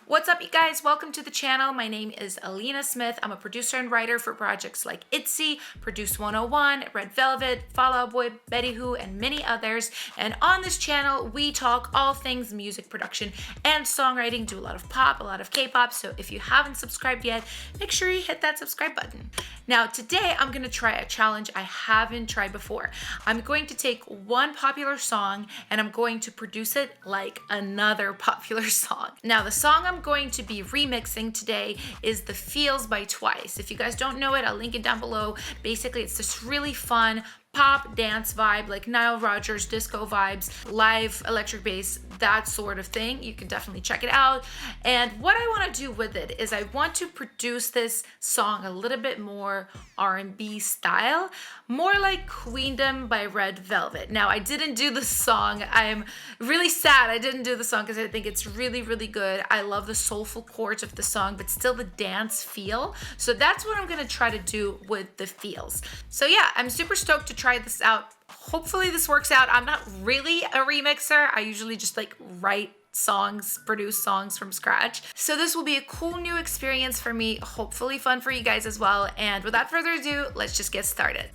What's up, you guys? Welcome to the channel. My name is Alina Smith. I'm a producer and writer for projects like ITZY, Produce 101, Red Velvet, Fall Out Boy, Betty Who, and many others. And on this channel, we talk all things music production and songwriting, do a lot of pop, a lot of K-pop. So if you haven't subscribed yet, make sure you hit that subscribe button. Now, today I'm gonna try a challenge I haven't tried before. I'm going to take one popular song and I'm going to produce it like another popular song. Now, the song I'm going to be remixing today is The Feels by TWICE. If you guys don't know it, I'll link it down below. Basically, it's this really fun pop dance vibe, like Nile Rodgers disco vibes, live electric bass, that sort of thing. You can definitely check it out. And what I want to do with it is I want to produce this song a little bit more R&B style, more like Queendom by Red Velvet. Now, I didn't do the song. I'm really sad I didn't do the song because I think it's really, really good. I love the soulful chords of the song, but still the dance feel. So that's what I'm going to try to do with The Feels. So yeah, I'm super stoked to try this out. Hopefully this works out. I'm not really a remixer. I usually just like write songs, produce songs from scratch. So this will be a cool new experience for me, hopefully fun for you guys as well. And without further ado, let's just get started.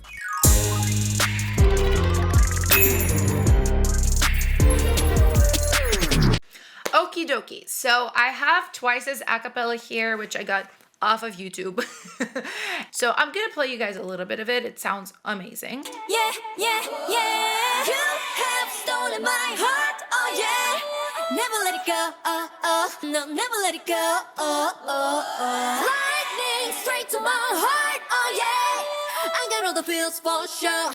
Okie dokie. So I have TWICE's acapella here, which I got off of YouTube. So I'm gonna play you guys a little bit of it. It sounds amazing. Yeah, yeah, yeah. You have stolen my heart, oh yeah. Never let it go, oh, oh. No, never let it go, oh, oh, oh. Lightning straight to my heart, oh yeah. I got all the feels for sure.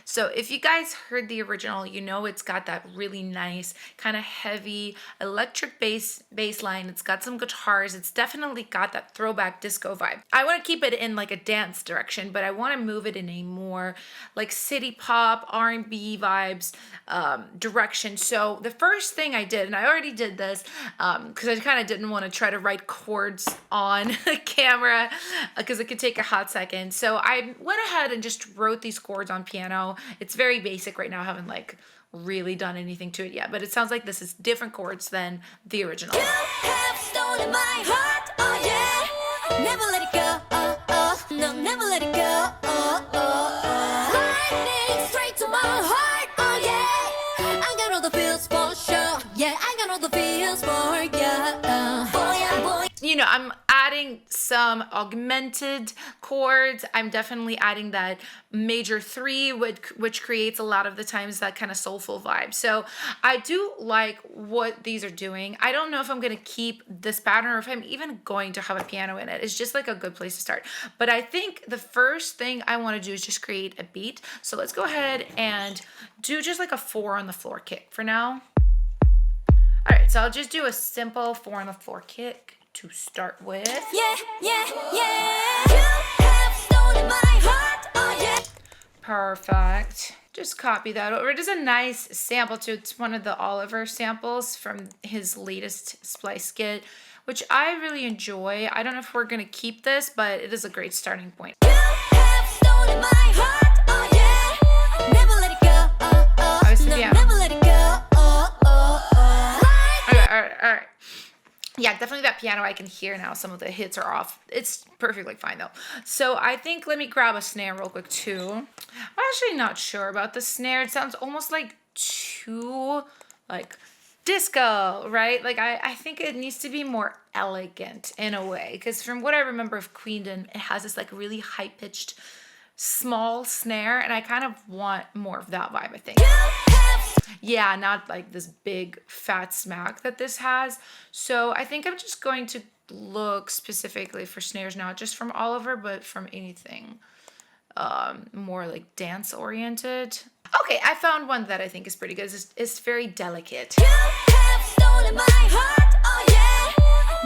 So if you guys heard the original, you know it's got that really nice, kind of heavy electric bass line. It's got some guitars. It's definitely got that throwback disco vibe. I want to keep it in like a dance direction, but I want to move it in a more like city pop, R&B vibes direction. So the first thing I did, and I already did this because I kind of didn't want to try to write chords on camera because it could take a hot second. So I went ahead and just wrote these chords on piano. It's very basic right now. I haven't like really done anything to it yet, but it sounds like this is different chords than the original. You have stolen my heart, oh yeah. Never let it go, oh, oh. No, never let it go, oh, oh, oh. Lightning straight to my heart, oh yeah. I got all the feels for sure. Yeah, I got all the feels for you. Boy, boy. You know, I'm adding some augmented chords. I'm definitely adding that major 3, which creates a lot of the times that kind of soulful vibe. So I do like what these are doing. I don't know if I'm going to keep this pattern or if I'm even going to have a piano in it. It's just like a good place to start. But I think the first thing I want to do is just create a beat. So let's go ahead and do just like a 4 on the floor kick for now. All right, so I'll just do a simple 4 on the floor kick to start with. Yeah, yeah, yeah. You have stolen my heart, oh yeah. Perfect. Just copy that over. It is a nice sample too. It's one of the Oliver samples from his latest Splice skit, which I really enjoy. I don't know if we're gonna keep this, but it is a great starting point. You have stolen my heart, oh yeah. Never let it go, oh, oh. Oh, it's the No, piano. never let it go, oh, oh, oh. Okay, all right. Yeah, definitely that piano I can hear now. Some of the hits are off. It's perfectly fine though. So I think, let me grab a snare real quick too. I'm actually not sure about the snare. It sounds almost like too like disco, right? Like I think it needs to be more elegant in a way. Because from what I remember of Queendom, it has this like really high-pitched small snare. And I kind of want more of that vibe, I think. Yeah, not like this big fat smack that this has. So I think I'm just going to look specifically for snares, not just from Oliver, but from anything more like dance oriented. Okay, I found one that I think is pretty good. It's very delicate. You have stolen my heart, oh yeah.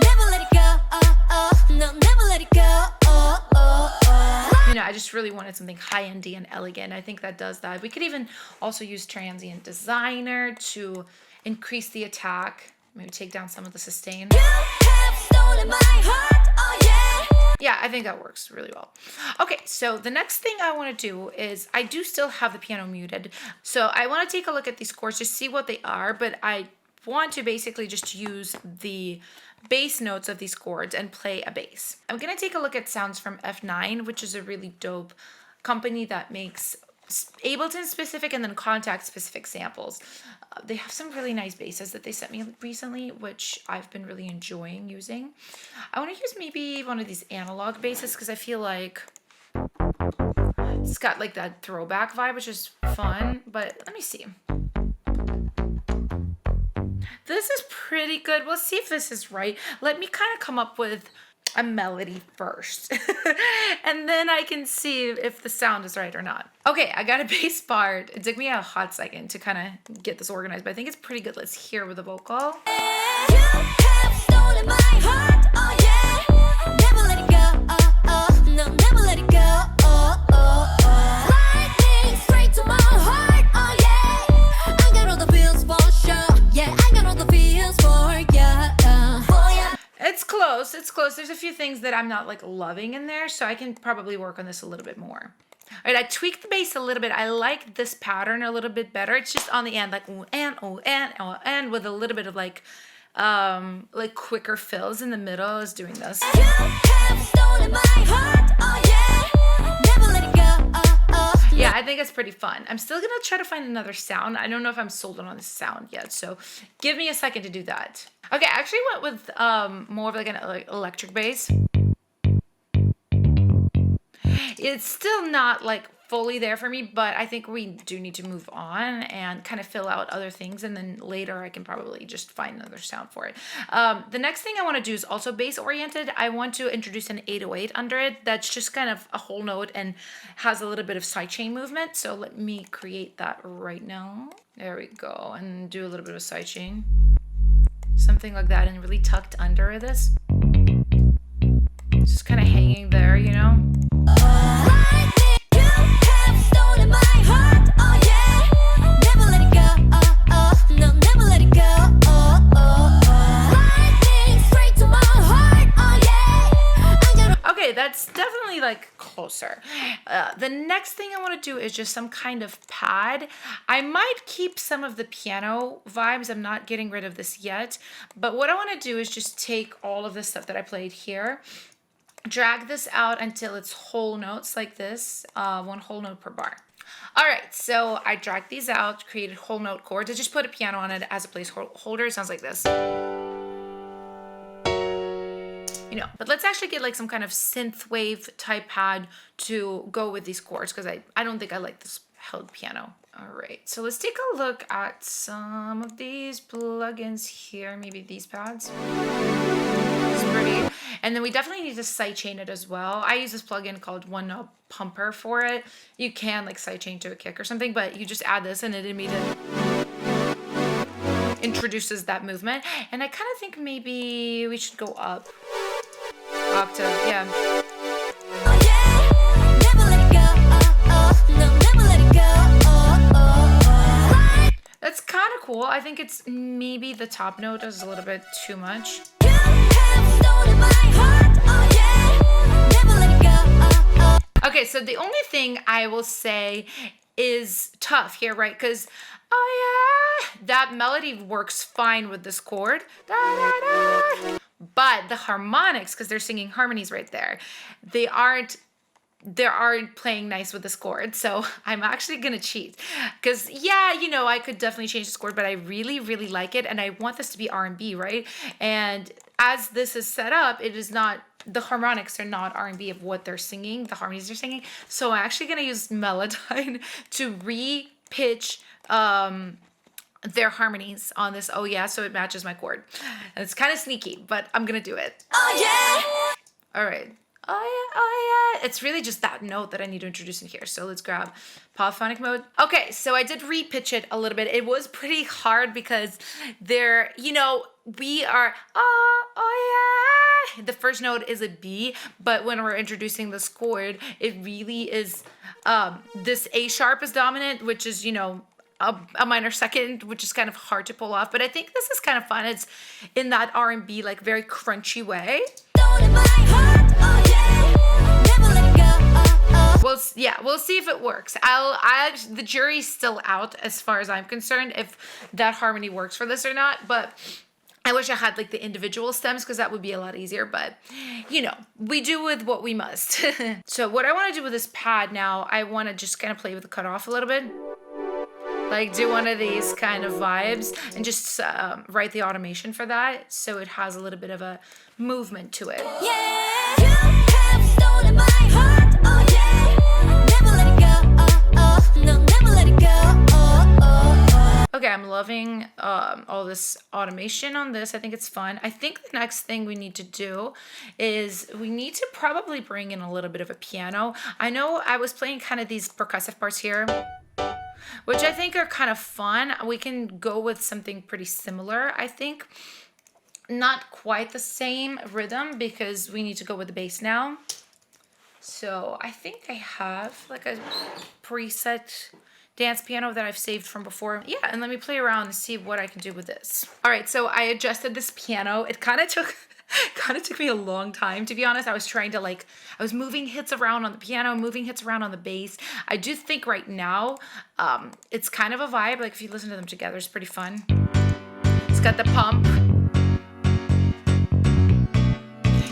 Never let it go, oh, oh. No, never let it go, oh, oh, oh. You know, I just really wanted something high-endy and elegant. I think that does that. We could even also use Transient Designer to increase the attack. Maybe take down some of the sustain. You have stolen my heart, oh yeah. Yeah, I think that works really well. Okay, so the next thing I want to do is, I do still have the piano muted. So I want to take a look at these chords to see what they are, but I want to basically just use the bass notes of these chords and play a bass. I'm gonna take a look at sounds from F9, which is a really dope company that makes Ableton specific and then Contact specific samples. They have some really nice basses that they sent me recently, which I've been really enjoying using. I want to use maybe one of these analog basses because I feel like it's got like that throwback vibe, which is fun, but let me see. This is pretty good. We'll see if this is right. Let me kind of come up with a melody first and then I can see if the sound is right or not. Okay, I got a bass part. It took me a hot second to kind of get this organized, but I think it's pretty good. Let's hear with the vocal. You have stolen my heart, oh yeah. Never let it go, oh, oh. No, never let it go, oh, oh, oh. Lightning straight to my heart, oh yeah. I got all the feels for sure, yeah. I got all the feels for ya, for ya. It's close. It's close. There's a few things that I'm not like loving in there, so I can probably work on this a little bit more. All right, I tweaked the bass a little bit. I like this pattern a little bit better. It's just on the end, like ooh and with a little bit of like quicker fills in the middle. I was doing this. You have stolen my heart, oh yeah. Never let it go, oh, oh. Yeah, I think it's pretty fun. I'm still gonna try to find another sound. I don't know if I'm sold on this sound yet, so give me a second to do that. Okay, I actually went with more of like an electric bass. It's still not like fully there for me, but I think we do need to move on and kind of fill out other things, and then later I can probably just find another sound for it. The next thing I want to do is also bass oriented. I want to introduce an 808 under it that's just kind of a whole note and has a little bit of sidechain movement. So let me create that right now. There we go, and do a little bit of sidechain. Something like that, and really tucked under this. Just kind of hanging there, you know? You have stolen my heart, oh yeah. Never let it go, oh, oh. No, never let it go, oh, oh, oh. Lightning straight to my heart, oh yeah. I got Okay, that's definitely like closer. The next thing I want to do is just some kind of pad. I might keep some of the piano vibes. I'm not getting rid of this yet. But what I want to do is just take all of the stuff that I played here, drag this out until it's whole notes like this, one whole note per bar. All right, so I dragged these out, created whole note chords. I just put a piano on it as a placeholder. It sounds like this. You know, but let's actually get like some kind of synth wave type pad to go with these chords because I don't think I like this held piano. All right, so let's take a look at some of these plugins here. Maybe these pads. It's pretty. And then we definitely need to sidechain it as well. I use this plugin called One Knob Pumper for it. You can like sidechain to a kick or something, but you just add this and it immediately introduces that movement. And I kind of think maybe we should go up. Octave, yeah. oh yeah. Never let it go, oh, oh. No, never let it go, oh, oh, oh. That's kind of cool. I think it's maybe the top note is a little bit too much. You have stolen my heart, oh yeah. Never let it go, oh, oh. Okay, so the only thing I will say is tough here, right? Because, oh yeah, that melody works fine with this chord. Da, da, da. But the harmonics, because they're singing harmonies right there, they aren't playing nice with this chord. So I'm actually gonna cheat because yeah, you know, I could definitely change this chord, but I really, really like it. And I want this to be R&B, right? And as this is set up, it is not, the harmonics are not R&B of what they're singing, the harmonies they're singing. So I'm actually gonna use Melodyne to re-pitch their harmonies on this, oh yeah, so it matches my chord. And it's kind of sneaky, but I'm gonna do it. Oh yeah. All right. Oh yeah. It's really just that note that I need to introduce in here. So let's grab polyphonic mode. Okay, so I did re-pitch it a little bit. It was pretty hard because there, you know, we are, oh yeah. The first note is a B, but when we're introducing this chord, it really is, this A sharp is dominant, which is, you know, a minor second, which is kind of hard to pull off, but I think this is kind of fun. It's in that R&B, like very crunchy way. Stolen my heart, oh yeah. Never let it go, oh, We'll see if it works. The jury's still out as far as I'm concerned if that harmony works for this or not, but I wish I had like the individual stems because that would be a lot easier, but you know, we do with what we must. So what I want to do with this pad now, I want to just kind of play with the cutoff a little bit. Like do one of these kind of vibes and just write the automation for that so it has a little bit of a movement to it. Yeah, you have stolen my heart, oh yeah. Never let it go, no, never let it go, Okay, I'm loving all this automation on this. I think it's fun. I think the next thing we need to do is we need to probably bring in a little bit of a piano. I know I was playing kind of these percussive parts here, which I think are kind of fun. We can go with something pretty similar, I think. Not quite the same rhythm because we need to go with the bass now. So I think I have like a preset dance piano that I've saved from before. Yeah, and let me play around and see what I can do with this. All right, so I adjusted this piano. It kind of took me a long time, to be honest. I was moving hits around on the piano, moving hits around on the bass. I do think right now, it's kind of a vibe. Like if you listen to them together, it's pretty fun. It's got the pump.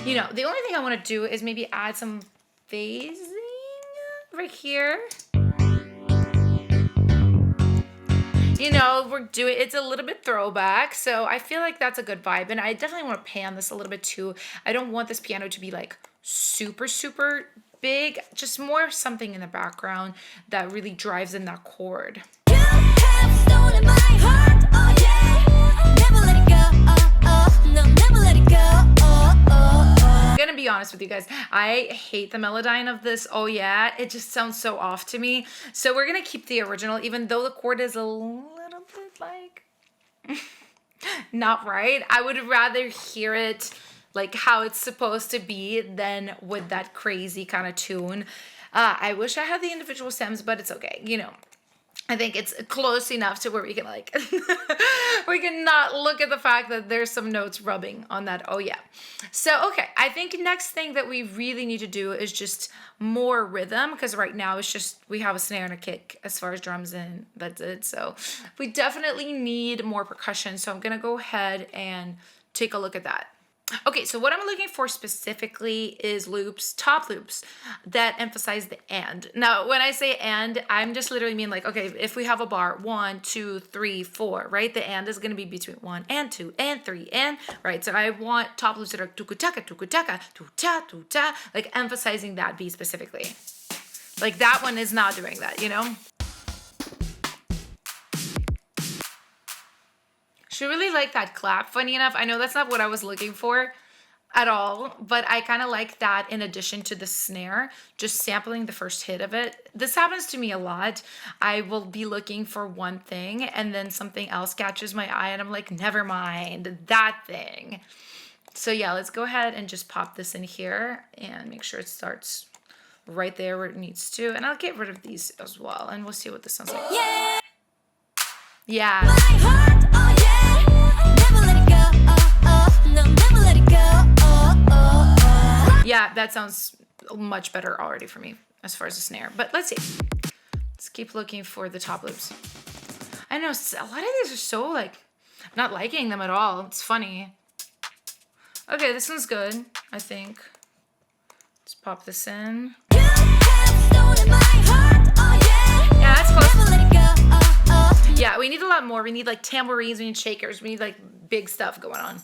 You know, the only thing I want to do is maybe add some phasing right here. You know, it's a little bit throwback, so I feel like that's a good vibe. And I definitely want to pan this a little bit too. I don't want this piano to be like super, super big, just more something in the background that really drives in that chord. You have stolen my heart, oh yeah. Never let it go, no, never let it go, I'm gonna be honest with you guys. I hate the melodyne of this. Oh yeah, it just sounds so off to me. So we're gonna keep the original, even though the chord is a little bit like not right. I would rather hear it like how it's supposed to be than with that crazy kind of tune. I wish I had the individual stems, but it's okay. You know, I think it's close enough to where we can like, we can not look at the fact that there's some notes rubbing on that. Oh yeah. So, okay. I think next thing that we really need to do is just more rhythm, because right now it's just, we have a snare and a kick as far as drums and that's it. So we definitely need more percussion. So I'm going to go ahead and take a look at that. Okay, so what I'm looking for specifically is loops, top loops that emphasize the and. Now, when I say and, I'm just literally mean like, okay, if we have a bar, 1, 2, 3, 4, right? The and is going to be between 1 and 2 and 3 and, right? So I want top loops that are tukutaka, tukutaka, tuta, tuta, like emphasizing that beat specifically. Like that one is not doing that, you know? She really like that clap. Funny enough, I know that's not what I was looking for at all, but I kind of like that in addition to the snare, just sampling the first hit of it. This happens to me a lot. I will be looking for one thing and then something else catches my eye and I'm like, never mind, that thing. So yeah, let's go ahead and just pop this in here and make sure it starts right there where it needs to. And I'll get rid of these as well and we'll see what this sounds like. yeah. Yeah. My heart, oh yeah. Never let it go, no, never let it go, Yeah, that sounds much better already for me as far as the snare. But let's see. Let's keep looking for the top loops. I know a lot of these are so like, I'm not liking them at all. It's funny. Okay, this one's good, I think. Let's pop this in. You have stolen my heart, oh yeah. Yeah, that's close. Never let it go, Yeah, we need a lot more. We need like tambourines, we need shakers, we need like big stuff going on.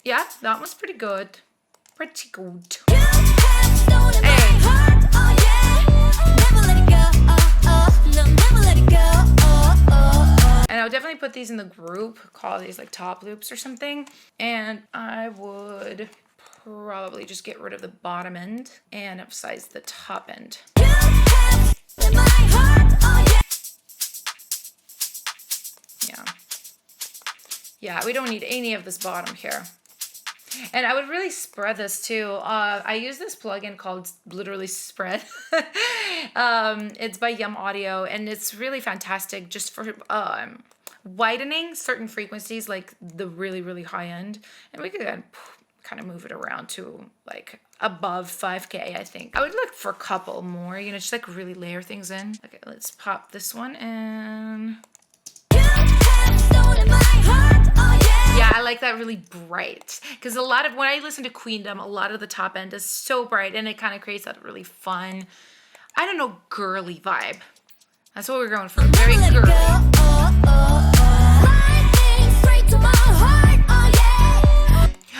Yeah, that one's pretty good. Pretty good. You have stolen my heart, oh yeah. Never let it go, no, never let it go, And I would definitely put these in the group, call these like top loops or something. And I would probably just get rid of the bottom end and emphasize the top end. You have stolen my heart, oh yeah. Yeah, we don't need any of this bottom here. And I would really spread this too. I use this plugin called literally Spread. It's by Yum Audio and it's really fantastic just for widening certain frequencies like the really, really high end. And we could kind kind of move it around to like above 5K, I think. I would look for a couple more, you know, just like really layer things in. Okay, let's pop this one in. Yeah, I like that really bright, because a lot of, when I listen to Queendom, a lot of the top end is so bright and it kind of creates that really fun, I don't know, girly vibe. That's what we're going for, very girly.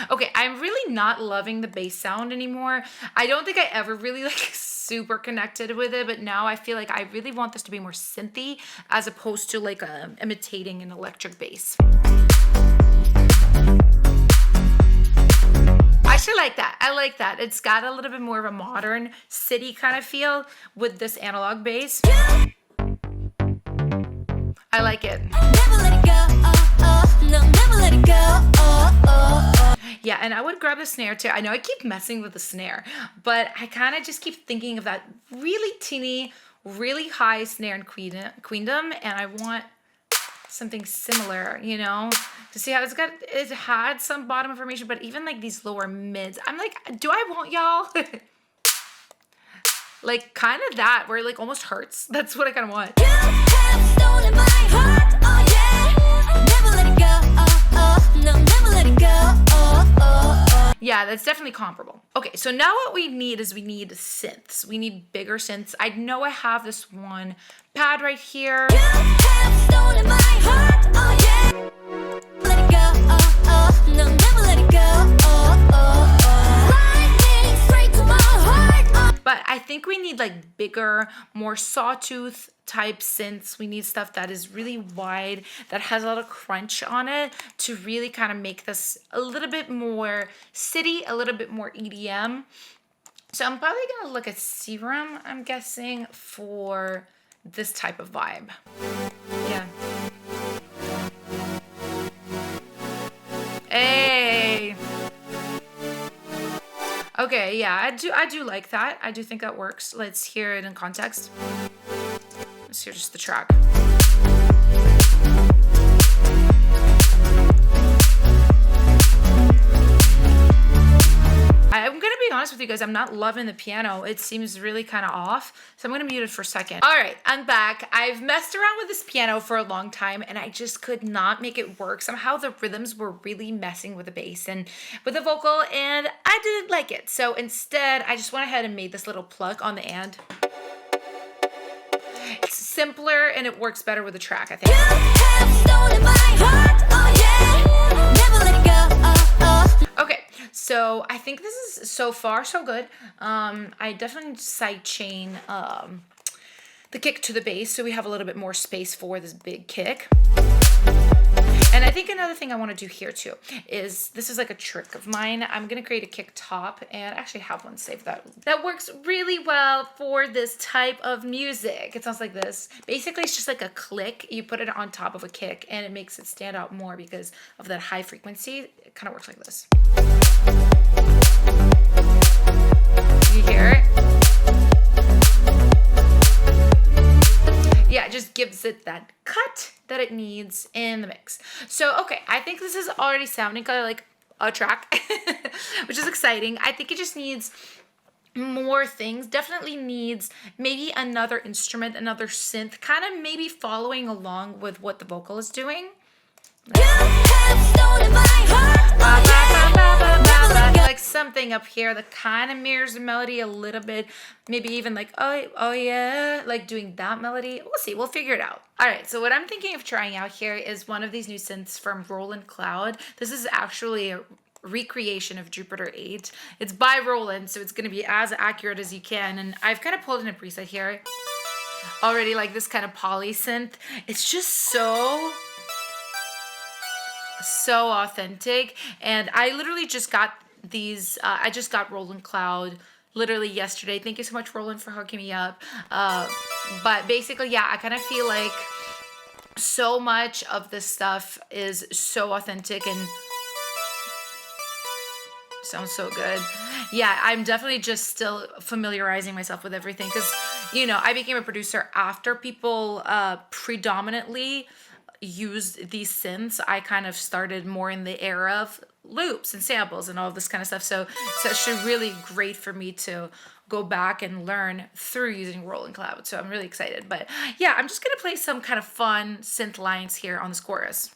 Okay, I'm really not loving the bass sound anymore. I don't think I ever really like super connected with it, but now I feel like I really want this to be more synthy as opposed to like imitating an electric bass. I actually like that. I like that. It's got a little bit more of a modern city kind of feel with this analog bass. I like it. Never let it go, no, never let it go, Yeah, and I would grab the snare too. I know I keep messing with the snare, but I kind of just keep thinking of that really teeny, really high snare in Queendom, and I want something similar, you know, to see how it had some bottom information, but even like these lower mids, I'm like, do I want y'all? Like kind of that, where it like almost hurts. That's what I kind of want. You have stolen my heart, oh yeah. Never let it go, no, never let it go, Yeah, that's definitely comparable. Okay, so now what we need is we need synths. We need bigger synths. I know I have this one pad right here. You have stolen my heart, oh yeah. Let it go, no, never let it go, lightning straight to my heart, But I think we need like bigger, more sawtooth type synths. We need stuff that is really wide, that has a lot of crunch on it to really kind of make this a little bit more city, a little bit more EDM. So I'm probably gonna look at Serum, I'm guessing, for this type of vibe. Yeah. Hey. Okay, yeah, I do like that. I do think that works. Let's hear it in context. Let's hear just the track. I'm gonna be honest with you guys, I'm not loving the piano. It seems really kind of off. So I'm gonna mute it for a second. All right, I'm back. I've messed around with this piano for a long time and I just could not make it work. Somehow the rhythms were really messing with the bass and with the vocal, and I didn't like it. So instead, I just went ahead and made this little pluck on the end. It's simpler and it works better with the track, I think. You have stolen my heart, oh yeah. Never let it go, Okay, so I think this is so far so good. I definitely sidechain the kick to the bass so we have a little bit more space for this big kick. And I think another thing I want to do here too is, this is like a trick of mine. I'm going to create a kick top, and I actually have one saved that works really well for this type of music. It sounds like this. Basically, it's just like a click. You put it on top of a kick and it makes it stand out more because of that high frequency. It kind of works like this. You hear it? Yeah, it just gives it that cut that it needs in the mix. So, okay, I think this is already sounding kind of like a track, which is exciting. I think it just needs more things. Definitely needs maybe another instrument, another synth, kind of maybe following along with what the vocal is doing. You have stolen my heart, Like something up here that kind of mirrors the melody a little bit. Maybe even like, oh yeah, like doing that melody. We'll see. We'll figure it out. All right. So what I'm thinking of trying out here is one of these new synths from Roland Cloud. This is actually a recreation of Jupiter 8. It's by Roland, so it's going to be as accurate as you can. And I've kind of pulled in a preset here already, like this kind of poly synth. It's just so authentic. And I literally just got these, I just got Roland Cloud literally yesterday. Thank you so much, Roland, for hooking me up. But basically, yeah, I kind of feel like so much of this stuff is so authentic and sounds so good. Yeah, I'm definitely just still familiarizing myself with everything because, you know, I became a producer after people predominantly used these synths. I kind of started more in the era of loops and samples and all this kind of stuff. So it's actually really great for me to go back and learn through using Rolling Cloud. So I'm really excited. But yeah, I'm just gonna play some kind of fun synth lines here on this chorus.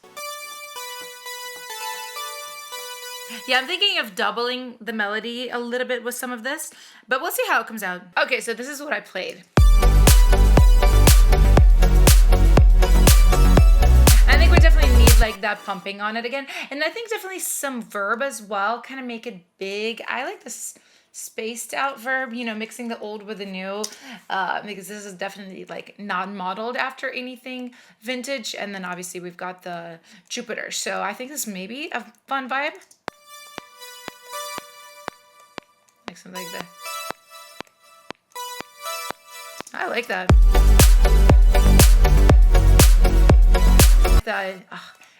Yeah, I'm thinking of doubling the melody a little bit with some of this, but we'll see how it comes out. Okay, so this is what I played. I think we definitely need like that pumping on it again. And I think definitely some verb as well, kind of make it big. I like this spaced out verb, you know, mixing the old with the new, because this is definitely like not modeled after anything vintage. And then obviously we've got the Jupiter. So I think this may be a fun vibe. Like something like that. I like that.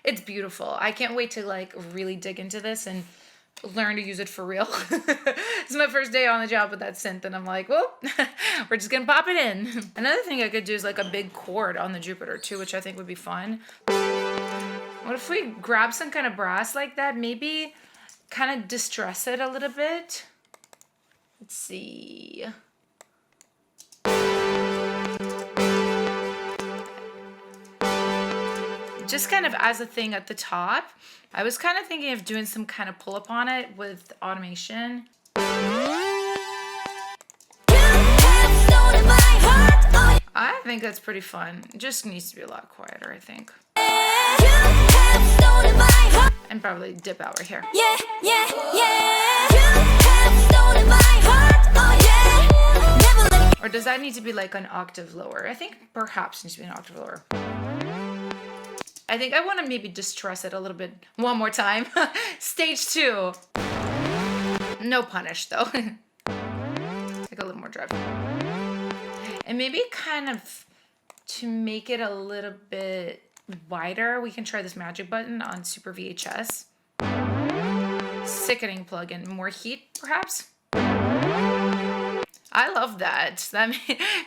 It's beautiful. I can't wait to like really dig into this and learn to use it for real. It's my first day on the job with that synth and I'm like, well, we're just gonna pop it in. Another thing I could do is like a big chord on the Jupiter too, which I think would be fun. What if we grab some kind of brass like that, maybe kind of distress it a little bit? Let's see. Just kind of as a thing at the top, I was kind of thinking of doing some kind of pull up on it with automation. I think that's pretty fun. It just needs to be a lot quieter, I think. And probably dip out right here. Yeah, yeah, yeah. You have stolen my heart, oh yeah. Never let it Or does that need to be like an octave lower? I think perhaps it needs to be an octave lower. I think I want to maybe distress it a little bit one more time. Stage 2. No punish though. Like a little more drive. And maybe kind of to make it a little bit wider, we can try this magic button on Super VHS. Sickening plugin. More heat, perhaps? I love that. That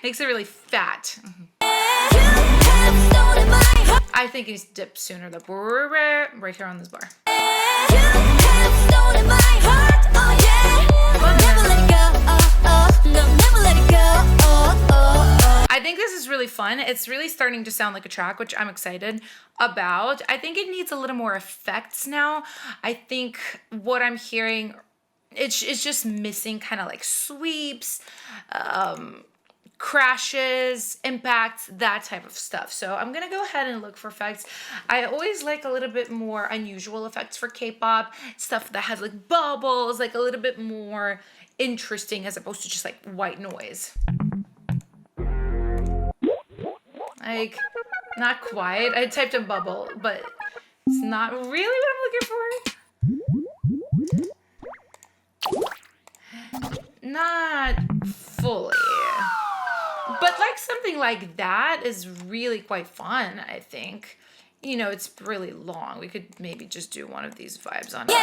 makes it really fat. I think he's dipped sooner though. Right here on this bar. I think this is really fun. It's really starting to sound like a track, which I'm excited about. I think it needs a little more effects now. I think what I'm hearing, it's just missing kind of like sweeps, crashes, impacts, that type of stuff. So I'm gonna go ahead and look for effects. I always like a little bit more unusual effects for K-pop, stuff that has like bubbles, like a little bit more interesting as opposed to just like white noise. Like, not quite. I typed in bubble, but it's not really what I'm looking for. Not fully. But like something like that is really quite fun, I think. You know, it's really long. We could maybe just do one of these vibes on it.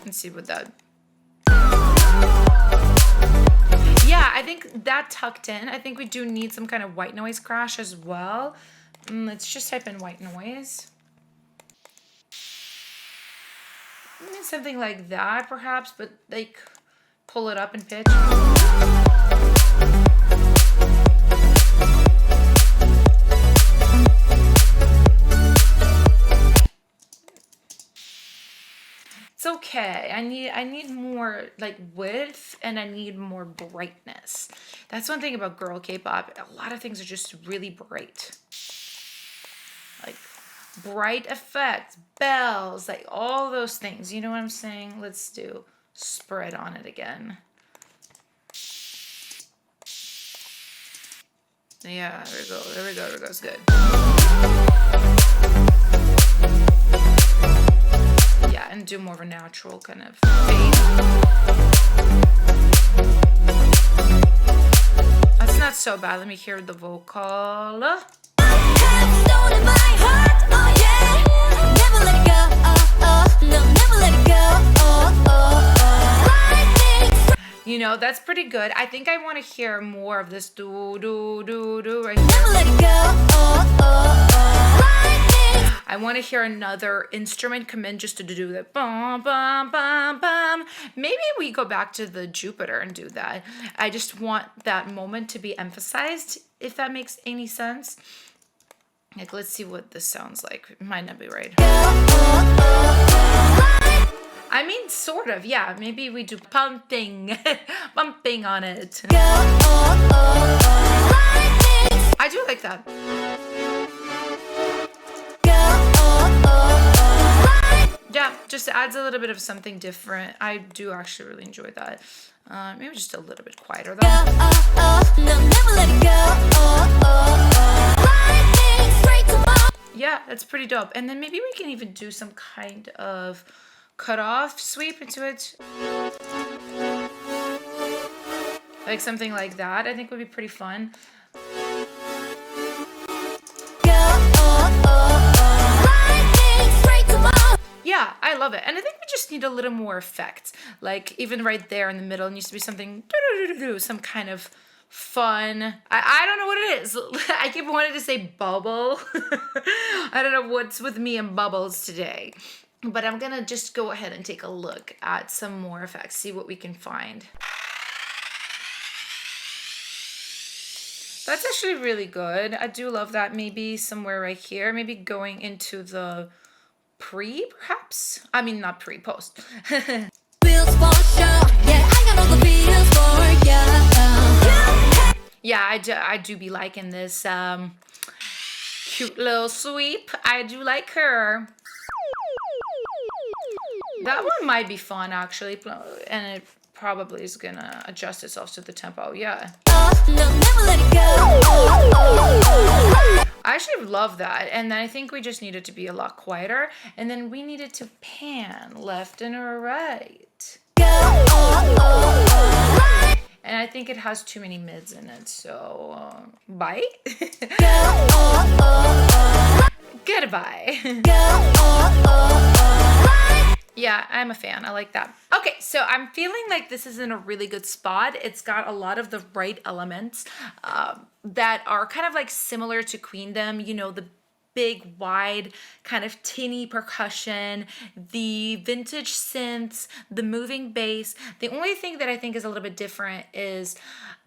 Let's see what that... Yeah, I think that tucked in. I think we do need some kind of white noise crash as well. Let's just type in white noise. Maybe something like that, perhaps, but like pull it up in pitch. It's okay. I need more like width and I need more brightness. That's one thing about girl K-pop. A lot of things are just really bright. Like bright effects, bells, like all those things. You know what I'm saying? Let's do spread on it again. Yeah, there we go. There we go. There we go. It's good. Yeah, and do more of a natural kind of fade. That's not so bad. Let me hear the vocal. You know, that's pretty good. I think I want to hear more of this do do do do right here. I I want to hear another instrument come in just to do the bum, bum, bum, bum. Maybe we go back to the Jupiter and do that. I just want that moment to be emphasized, if that makes any sense. Like, let's see what this sounds like. It might not be right. I mean, sort of, yeah. Maybe we do pumping, bumping on it. I do like that. Yeah, just adds a little bit of something different. I do actually really enjoy that. Maybe just a little bit quieter though. Yeah, that's pretty dope. And then maybe we can even do some kind of cut off sweep into it. Like something like that, I think would be pretty fun. Yeah, I love it. And I think we just need a little more effect. Like even right there in the middle, it needs to be something, some kind of fun. I don't know what it is. I keep wanting to say bubble. I don't know what's with me and bubbles today. But I'm gonna just go ahead and take a look at some more effects, see what we can find. That's actually really good. I do love that. Maybe somewhere right here, maybe going into the pre, perhaps? I mean, not pre, post. Yeah, I do be liking this cute little sweep. I do like her. That one might be fun, actually, and it probably is gonna adjust itself to the tempo. Yeah. I actually love that, and I think we just need it to be a lot quieter, and then we need it to pan left and right. And I think it has too many mids in it, so bye. Goodbye. Yeah, I'm a fan. I like that. Okay, so I'm feeling like this is in a really good spot. It's got a lot of the right elements that are kind of like similar to Queendom, you know, the big, wide, kind of tinny percussion, the vintage synths, the moving bass. The only thing that I think is a little bit different is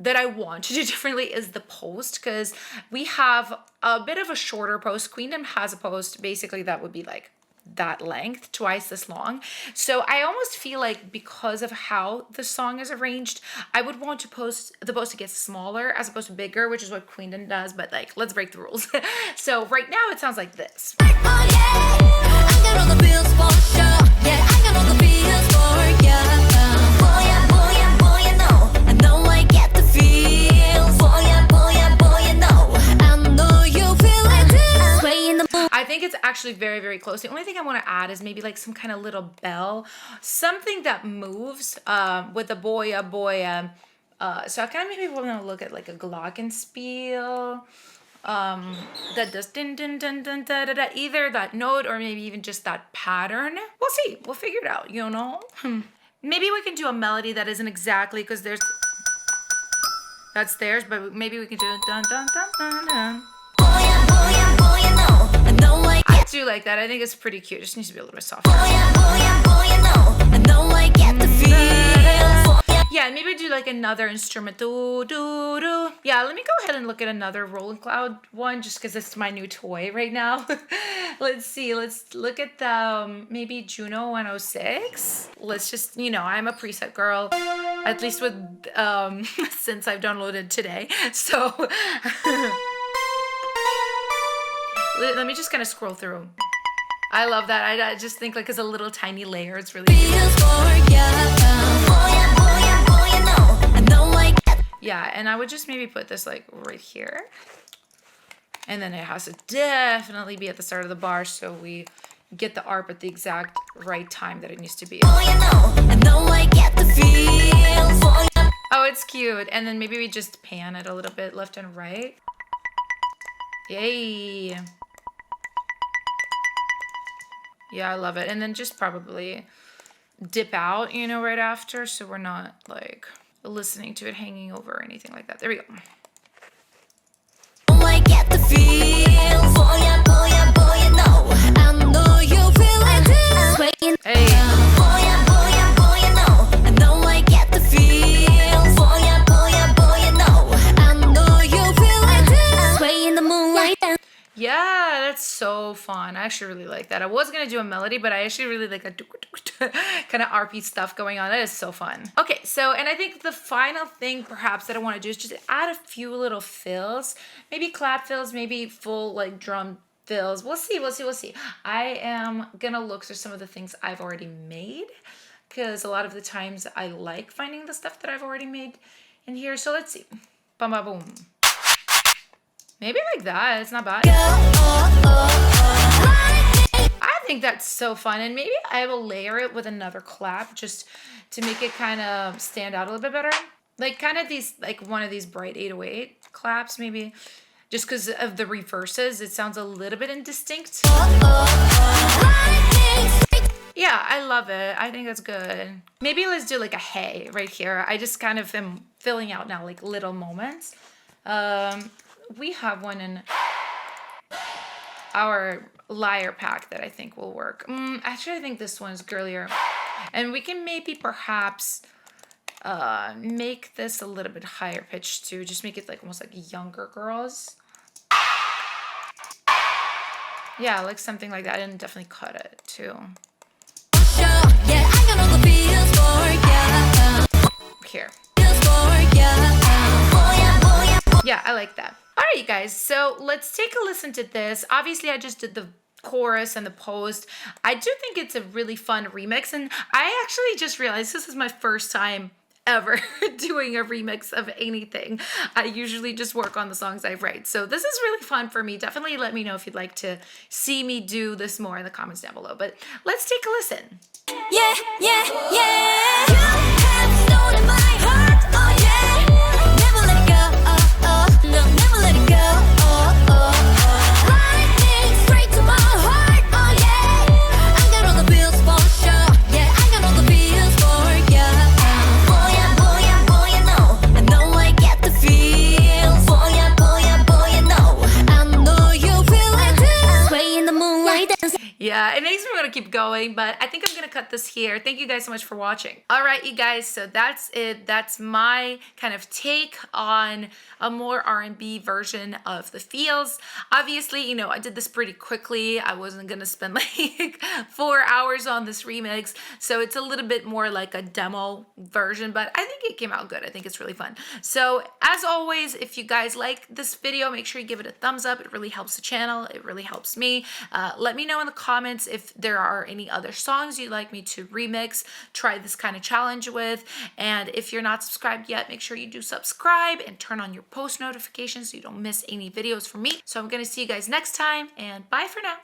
that I want to do differently is the post, because we have a bit of a shorter post. Queendom has a post basically that would be like that length, twice this long. So I almost feel like because of how the song is arranged, I would want to the post to get smaller as opposed to bigger, which is what Queendom does, but like, let's break the rules. So right now it sounds like this. Oh yeah, I got all the bills for sure. Yeah, I got all the bills for ya. Boy, yeah, boy, yeah, boy, you know. I know I get the feels. Boy, yeah, boy, yeah, boy, you know. I know you feel it too. Sway in the moon. I think it's actually very, very close. The only thing I want to add is maybe like some kind of little bell, something that moves with a boy. So I kind of maybe want to look at like a glockenspiel that does din din din din da da da, either that note or maybe even just that pattern. We'll see. We'll figure it out, you know? Maybe we can do a melody that isn't exactly, because that's theirs, but maybe we can do dun dun dun dun dun. I do like that. I think it's pretty cute. It just needs to be a little bit softer. Yeah, maybe do like another instrument. Do, do, do. Yeah, let me go ahead and look at another Rolling Cloud one, just because it's my new toy right now. Let's see. Let's look at the maybe Juno 106. Let's just, you know, I'm a preset girl, at least with since I've downloaded today. So let me just kind of scroll through. I love that. I just think like it's a little tiny layer. It's really cute. Yeah, and I would just maybe put this like right here. And then it has to definitely be at the start of the bar so we get the ARP at the exact right time that it needs to be. Oh, it's cute. And then maybe we just pan it a little bit left and right. Yay. Yeah, I love it. And then just probably dip out, you know, right after, so we're not like listening to it hanging over or anything like that. There we go. I get the feels. Boy, yeah, boy, yeah, boy, you know. so fun. I actually really like that. I was gonna do a melody, but I actually really like a kind of RP stuff going on. That is so fun. Okay, so, and I think the final thing perhaps that I want to do is just add a few little fills, maybe clap fills, maybe full like drum fills. We'll see. I am gonna look through some of the things I've already made, because a lot of the times I like finding the stuff that I've already made in here. So let's see. Bum, ba, boom. Maybe like that. It's not bad. I think that's so fun. And maybe I will layer it with another clap just to make it kind of stand out a little bit better. Like kind of these, like one of these bright 808 claps maybe. Just because of the reverses, it sounds a little bit indistinct. Yeah, I love it. I think that's good. Maybe let's do like a hey right here. I just kind of am filling out now like little moments. We have one in our LYRE pack that I think will work. Actually, I think this one's girlier. And we can maybe perhaps make this a little bit higher pitched too. Just make it like almost like younger girls. Yeah, like something like that. And definitely cut it too. Here. Yeah, I like that. All right, you guys. So let's take a listen to this. Obviously, I just did the chorus and the post. I do think it's a really fun remix. And I actually just realized this is my first time ever doing a remix of anything. I usually just work on the songs I write. So this is really fun for me. Definitely let me know if you'd like to see me do this more in the comments down below. But let's take a listen. Yeah, yeah, yeah. You have stolen my heart, oh yeah. Never let it go, oh, oh. No, never let it go, oh, oh, oh. Lightning straight to my heart, oh yeah. I got all the bills for sure, yeah. I got all the bills for ya. Oh yeah, boy, yeah, boy, you know. I know I get the feels. Boy, yeah, boy, yeah, boy, you know. I know you feel it too. Sway in the moonlight dance. Yeah, it makes me want to keep going, but I think I'm going to cut this here. Thank you guys so much for watching. All right, you guys, so that's it. That's my kind of take on a more R&B version of the feels. Obviously, you know, I did this pretty quickly. I wasn't going to spend like 4 hours on this remix, so it's a little bit more like a demo version, but I think it came out good. I think it's really fun. So as always, if you guys like this video, make sure you give it a thumbs up. It really helps the channel. It really helps me. Let me know in the comments if there are any other songs you'd like me to remix, try this kind of challenge with. And if you're not subscribed yet, make sure you do subscribe and turn on your post notifications so you don't miss any videos from me. So I'm going to see you guys next time, and bye for now.